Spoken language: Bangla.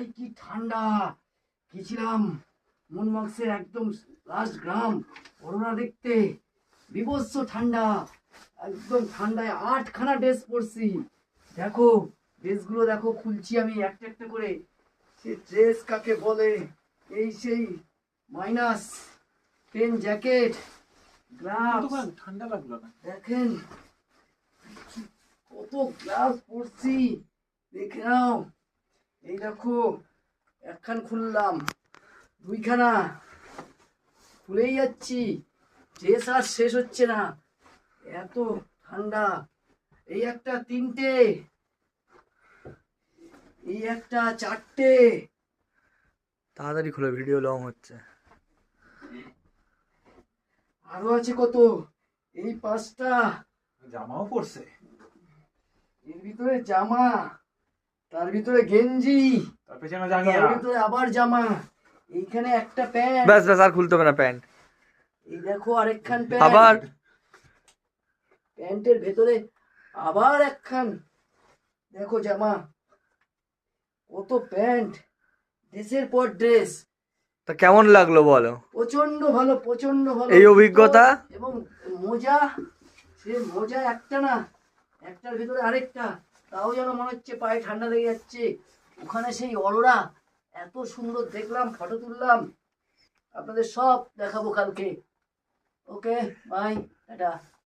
ভাই কি ঠান্ডা। গেছিলাম মনমক্সের একদম লাস্ট গ্রাম, করোনা দেখতে। বিভৎস ঠান্ডা, একদম ঠান্ডায় 8খানা ড্রেস পরছি। দেখো ড্রেসগুলো দেখো, খুলছি আমি একটা একটা করে। সে ড্রেস কাকে বলে, এই সেই -10 জ্যাকেট, গ্লাভস। ঠান্ডা লাগলো না। দেখেন কত গ্লাভস পরছি, দেখে নাও। এই দেখো একখান খুললাম, 2খানা খুলেই যাচ্ছি, ড্রেস আর শেষ হচ্ছে না, এত ঠান্ডা। এই একটা 3টে, এই একটা 4টে। তাড়াতাড়ি খুলে, ভিডিও লং হচ্ছে। আরো আছে কত, এই 5টা। জামাও পড়ছে, এর ভিতরে জামা, তার ভিতরে গেঞ্জি, তার পেছনে তার জাঙ্গিয়া। ভিতরে আবার জামা, এইখানে একটা প্যান্ট। ব্যাস ব্যাস, আর খুলতে হবে না প্যান্ট। এই দেখো আরেকখান প্যান্ট, আবার প্যান্টের ভেতরে আবার একখান। দেখো জামা, কত প্যান্ট, ড্রেসের পর ড্রেস। তা কেমন লাগলো বলো? প্রচন্ড ভালো, প্রচন্ড ভালো এই অভিজ্ঞতা। এবং মোজা, সে মোজা একটা না, একটার ভিতরে আরেকটা, তাও যেন মনে হচ্ছে পায়ে ঠান্ডা লেগে যাচ্ছে। ওখানে সেই অরোরা এত সুন্দর দেখলাম, ফটো তুললাম, আপনাদের সব দেখাবো কালকে। Okay bye, tata.